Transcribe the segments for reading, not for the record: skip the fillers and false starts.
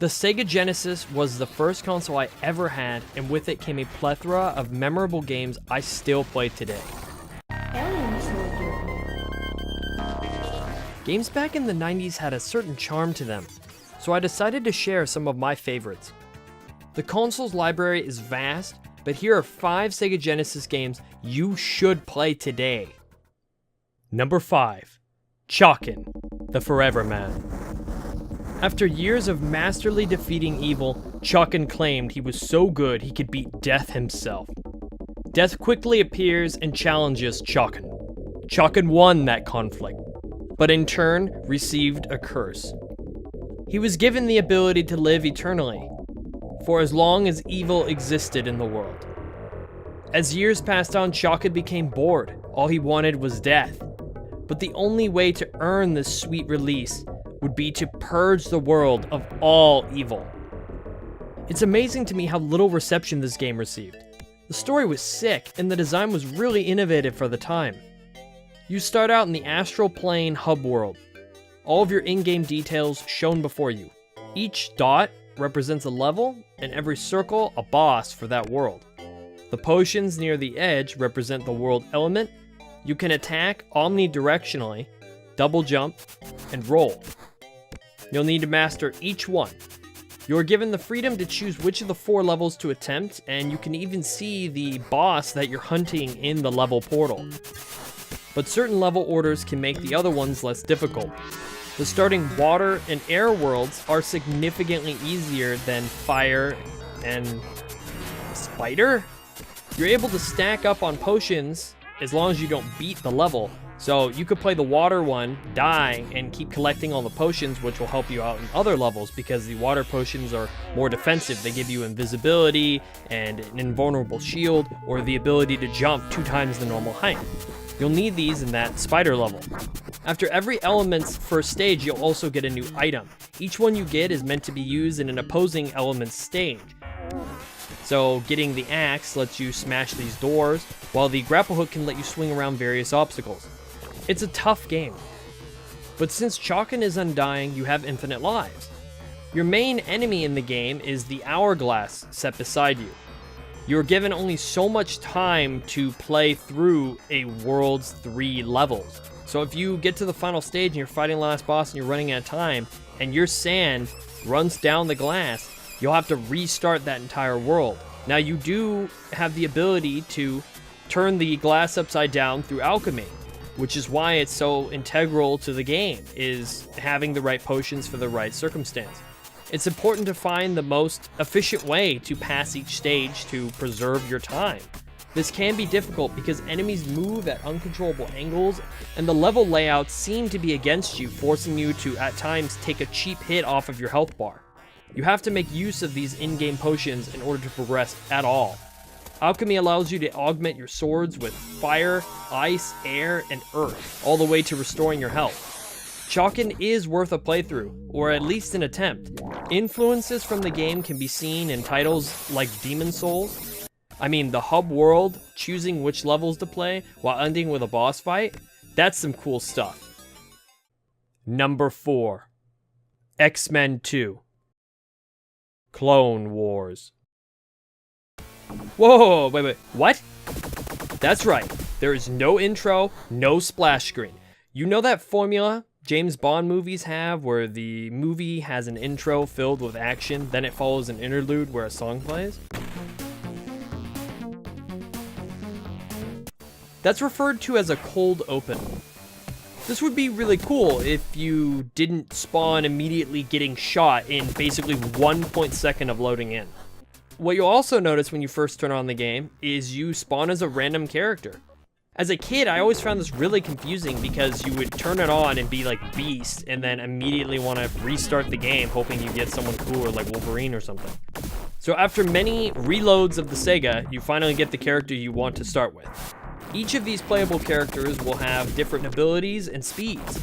The Sega Genesis was the first console I ever had, and with it came a plethora of memorable games I still play today. Games back in the 90s had a certain charm to them, so I decided to share some of my favorites. The console's library is vast, but here are 5 Sega Genesis games you should play today. Number 5. Chakin, the Forever Man. After years of masterly defeating evil, Chakin claimed he was so good he could beat Death himself. Death quickly appears and challenges Chakin. Chakin won that conflict, but in turn received a curse. He was given the ability to live eternally, for as long as evil existed in the world. As years passed on, Chakin became bored. All he wanted was death. But the only way to earn this sweet release would be to purge the world of all evil. It's amazing to me how little reception this game received. The story was sick, and the design was really innovative for the time. You start out in the astral plane hub world. All of your in-game details shown before you. Each dot represents a level, and every circle a boss for that world. The potions near the edge represent the world element. You can attack omnidirectionally, double jump, and roll. You'll need to master each one. You're given the freedom to choose which of the 4 levels to attempt, and you can even see the boss that you're hunting in the level portal. But certain level orders can make the other ones less difficult. The starting water and air worlds are significantly easier than fire and spider. You're able to stack up on potions as long as you don't beat the level. So you could play the water one, die, and keep collecting all the potions, which will help you out in other levels because the water potions are more defensive. They give you invisibility and an invulnerable shield, or the ability to jump 2 times the normal height. You'll need these in that spider level. After every element's first stage, you'll also get a new item. Each one you get is meant to be used in an opposing element's stage. So getting the axe lets you smash these doors, while the grapple hook can let you swing around various obstacles. It's a tough game. But since Chakin is undying, you have infinite lives. Your main enemy in the game is the hourglass set beside you. You're given only so much time to play through a world's 3 levels. So if you get to the final stage and you're fighting the last boss and you're running out of time, and your sand runs down the glass, you'll have to restart that entire world. Now you do have the ability to turn the glass upside down through alchemy, which is why it's so integral to the game, is having the right potions for the right circumstance. It's important to find the most efficient way to pass each stage to preserve your time. This can be difficult because enemies move at uncontrollable angles, and the level layouts seem to be against you, forcing you to, at times, take a cheap hit off of your health bar. You have to make use of these in-game potions in order to progress at all. Alchemy allows you to augment your swords with fire, ice, air, and earth, all the way to restoring your health. Chakin is worth a playthrough, or at least an attempt. Influences from the game can be seen in titles like Demon Souls. The hub world, choosing which levels to play while ending with a boss fight. That's some cool stuff. Number 4. X-Men 2. Clone Wars. Whoa, wait, what? That's right, there is no intro, no splash screen. You know that formula James Bond movies have, where the movie has an intro filled with action, then it follows an interlude where a song plays? That's referred to as a cold open. This would be really cool if you didn't spawn immediately getting shot in basically 1 second of loading in. What you'll also notice when you first turn on the game is you spawn as a random character. As a kid, I always found this really confusing because you would turn it on and be like Beast and then immediately want to restart the game hoping you get someone cooler like Wolverine or something. So after many reloads of the Sega, you finally get the character you want to start with. Each of these playable characters will have different abilities and speeds.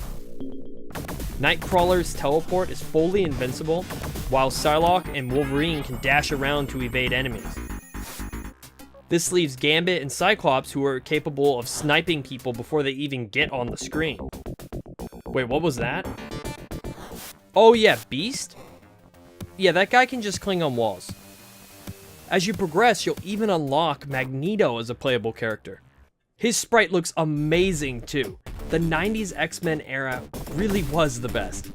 Nightcrawler's teleport is fully invincible, while Psylocke and Wolverine can dash around to evade enemies. This leaves Gambit and Cyclops, who are capable of sniping people before they even get on the screen. Wait, what was that? Oh yeah, Beast? yeah, that guy can just cling on walls. As you progress, you'll even unlock Magneto as a playable character. His sprite looks amazing too. The 90s X-Men era really was the best.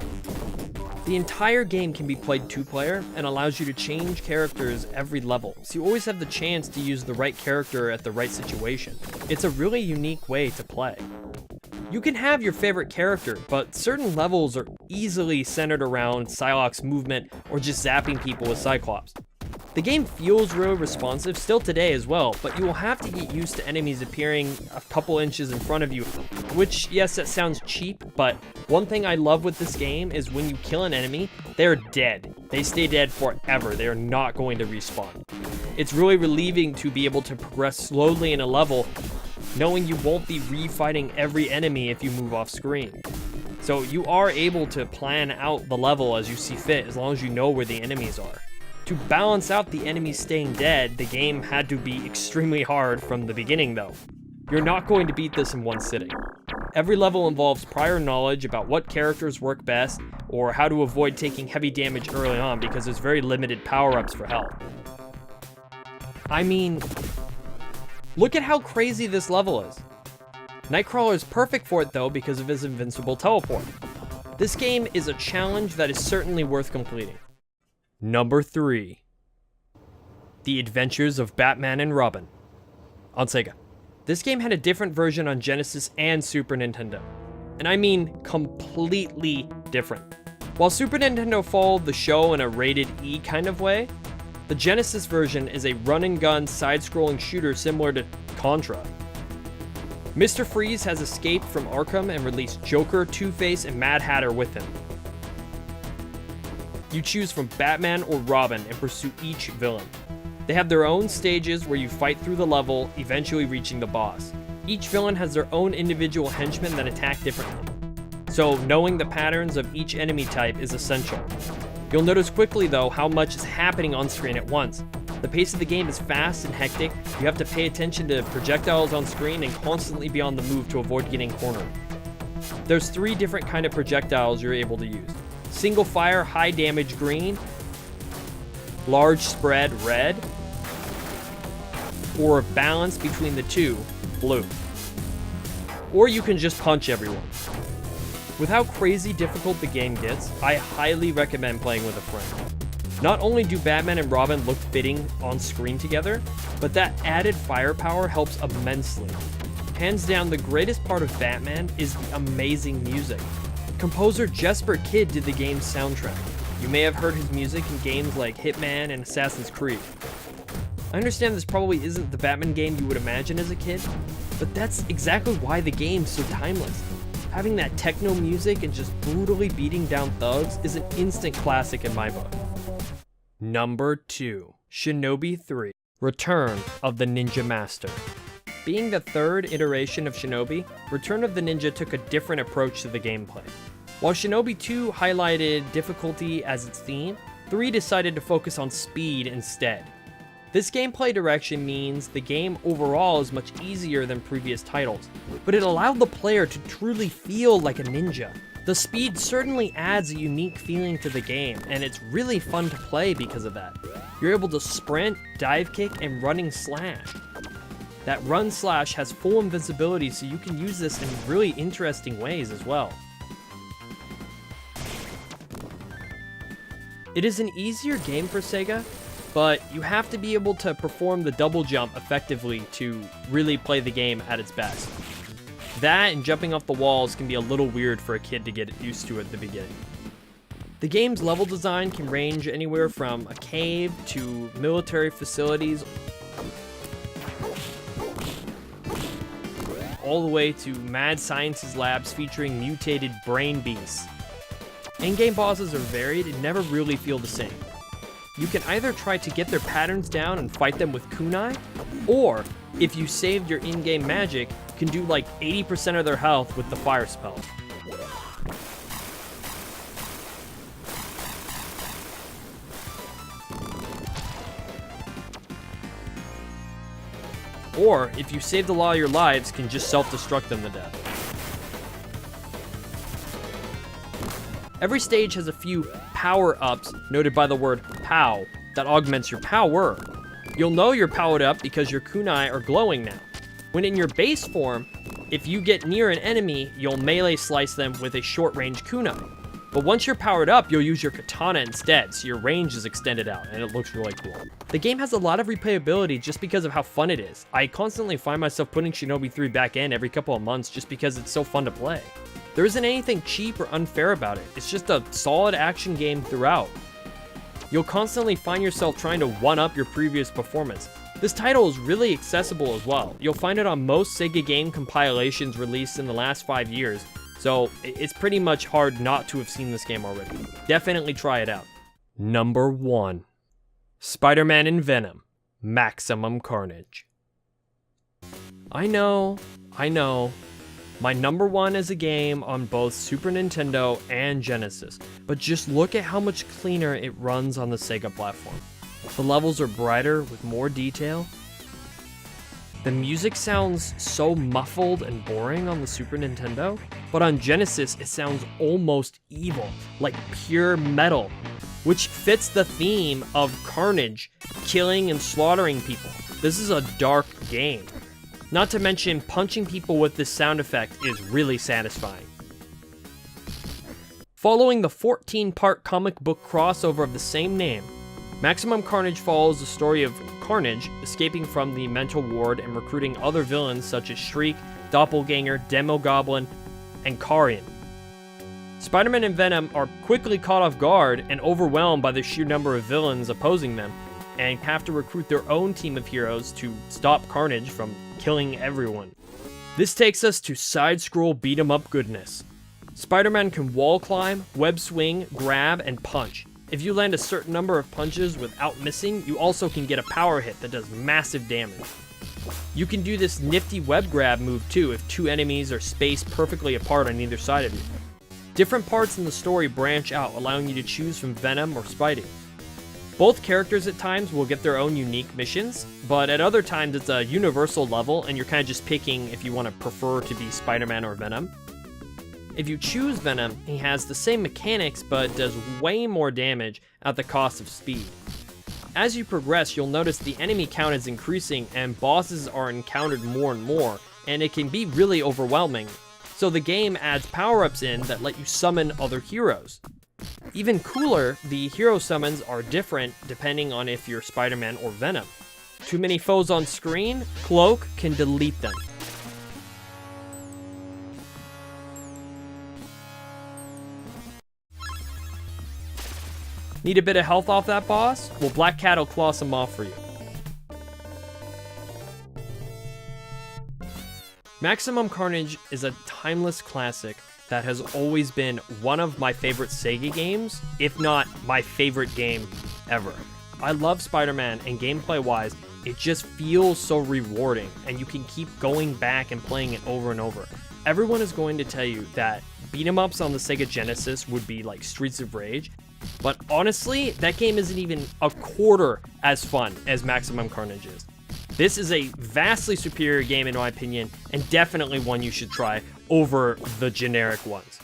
The entire game can be played 2-player and allows you to change characters every level, so you always have the chance to use the right character at the right situation. It's a really unique way to play. You can have your favorite character, but certain levels are easily centered around Psylocke's movement or just zapping people with Cyclops. The game feels really responsive still today as well, but you will have to get used to enemies appearing a couple inches in front of you, which, yes, that sounds cheap, but one thing I love with this game is when you kill an enemy, they're dead. They stay dead forever. They are not going to respawn. It's really relieving to be able to progress slowly in a level, knowing you won't be refighting every enemy if you move off screen. So you are able to plan out the level as you see fit, as long as you know where the enemies are. To balance out the enemies staying dead, the game had to be extremely hard from the beginning though. You're not going to beat this in one sitting. Every level involves prior knowledge about what characters work best, or how to avoid taking heavy damage early on because there's very limited power-ups for health. I mean, look at how crazy this level is. Nightcrawler is perfect for it though because of his invincible teleport. This game is a challenge that is certainly worth completing. Number 3. The Adventures of Batman and Robin on Sega. This game had a different version on Genesis and Super Nintendo. And I mean completely different. While Super Nintendo followed the show in a rated E kind of way, the Genesis version is a run-and-gun side-scrolling shooter similar to Contra. Mr. Freeze has escaped from Arkham and released Joker, Two-Face, and Mad Hatter with him. You choose from Batman or Robin and pursue each villain. They have their own stages where you fight through the level, eventually reaching the boss. Each villain has their own individual henchmen that attack differently. So knowing the patterns of each enemy type is essential. You'll notice quickly though how much is happening on screen at once. The pace of the game is fast and hectic. You have to pay attention to projectiles on screen and constantly be on the move to avoid getting cornered. There's 3 different kind of projectiles you're able to use. Single fire, high damage green, large spread red, or a balance between the two, blue. Or you can just punch everyone. With how crazy difficult the game gets, I highly recommend playing with a friend. Not only do Batman and Robin look fitting on screen together, but that added firepower helps immensely. Hands down, the greatest part of Batman is the amazing music. Composer Jesper Kyd did the game's soundtrack. You may have heard his music in games like Hitman and Assassin's Creed. I understand this probably isn't the Batman game you would imagine as a kid, but that's exactly why the game's so timeless. Having that techno music and just brutally beating down thugs is an instant classic in my book. Number 2. Shinobi 3. Return of the Ninja Master. Being the 3rd iteration of Shinobi, Return of the Ninja took a different approach to the gameplay. While Shinobi 2 highlighted difficulty as its theme, 3 decided to focus on speed instead. This gameplay direction means the game overall is much easier than previous titles, but it allowed the player to truly feel like a ninja. The speed certainly adds a unique feeling to the game, and it's really fun to play because of that. You're able to sprint, dive kick, and running slash. That run slash has full invincibility, so you can use this in really interesting ways as well. It is an easier game for Sega, but you have to be able to perform the double jump effectively to really play the game at its best. That and jumping off the walls can be a little weird for a kid to get used to at the beginning. The game's level design can range anywhere from a cave to military facilities, all the way to mad sciences labs featuring mutated brain beasts. In-game bosses are varied and never really feel the same. You can either try to get their patterns down and fight them with kunai, or if you saved your in-game magic, you can do like 80% of their health with the fire spell. Or, if you saved a lot of your lives, can just self-destruct them to death. Every stage has a few power-ups, noted by the word POW, that augments your power. You'll know you're powered up because your kunai are glowing now. When in your base form, if you get near an enemy, you'll melee slice them with a short-range kunai. But once you're powered up, you'll use your katana instead, so your range is extended out, and it looks really cool. The game has a lot of replayability just because of how fun it is. I constantly find myself putting Shinobi 3 back in every couple of months just because it's so fun to play. There isn't anything cheap or unfair about it. It's just a solid action game throughout. You'll constantly find yourself trying to one-up your previous performance. This title is really accessible as well. You'll find it on most Sega game compilations released in the last 5 years, so it's pretty much hard not to have seen this game already. Definitely try it out. Number 1. Spider-Man and Venom, Maximum Carnage. I know. My number 1 is a game on both Super Nintendo and Genesis, but just look at how much cleaner it runs on the Sega platform. The levels are brighter with more detail. The music sounds so muffled and boring on the Super Nintendo, but on Genesis it sounds almost evil, like pure metal, which fits the theme of Carnage, killing and slaughtering people. This is a dark game. Not to mention, punching people with this sound effect is really satisfying. Following the 14-part comic book crossover of the same name, Maximum Carnage follows the story of Carnage escaping from the mental ward and recruiting other villains such as Shriek, Doppelganger, Demogoblin, and Carrion. Spider-Man and Venom are quickly caught off guard and overwhelmed by the sheer number of villains opposing them, and have to recruit their own team of heroes to stop Carnage from killing everyone. This takes us to side-scroll beat-em-up goodness. Spider-Man can wall climb, web swing, grab, and punch. If you land a certain number of punches without missing, you also can get a power hit that does massive damage. You can do this nifty web grab move too if 2 enemies are spaced perfectly apart on either side of you. Different parts in the story branch out, allowing you to choose from Venom or Spidey. Both characters at times will get their own unique missions, but at other times it's a universal level and you're kind of just picking if you want to prefer to be Spider-Man or Venom. If you choose Venom, he has the same mechanics but does way more damage at the cost of speed. As you progress, you'll notice the enemy count is increasing and bosses are encountered more and more, and it can be really overwhelming. So the game adds power-ups in that let you summon other heroes. Even cooler, the hero summons are different depending on if you're Spider-Man or Venom. Too many foes on screen? Cloak can delete them. Need a bit of health off that boss? Well, Black Cat will claw some off for you. Maximum Carnage is a timeless classic that has always been one of my favorite Sega games, if not my favorite game ever. I love Spider-Man, and gameplay-wise, it just feels so rewarding, and you can keep going back and playing it over and over. Everyone is going to tell you that beat-em-ups on the Sega Genesis would be like Streets of Rage, but honestly, that game isn't even a quarter as fun as Maximum Carnage is. This is a vastly superior game in my opinion, and definitely one you should try over the generic ones.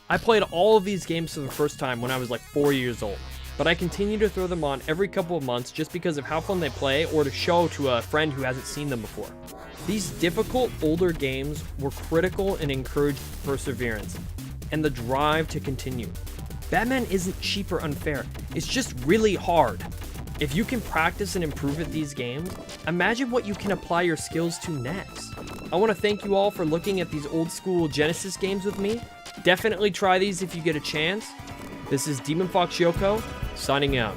I played all of these games for the first time when I was like 4 years old, but I continue to throw them on every couple of months just because of how fun they play or to show to a friend who hasn't seen them before. These difficult older games were critical and encouraged perseverance and the drive to continue. Batman isn't cheap or unfair, it's just really hard. If you can practice and improve at these games, imagine what you can apply your skills to next. I want to thank you all for looking at these old school Genesis games with me. Definitely try these if you get a chance. This is Demon Fox Yoko, signing out.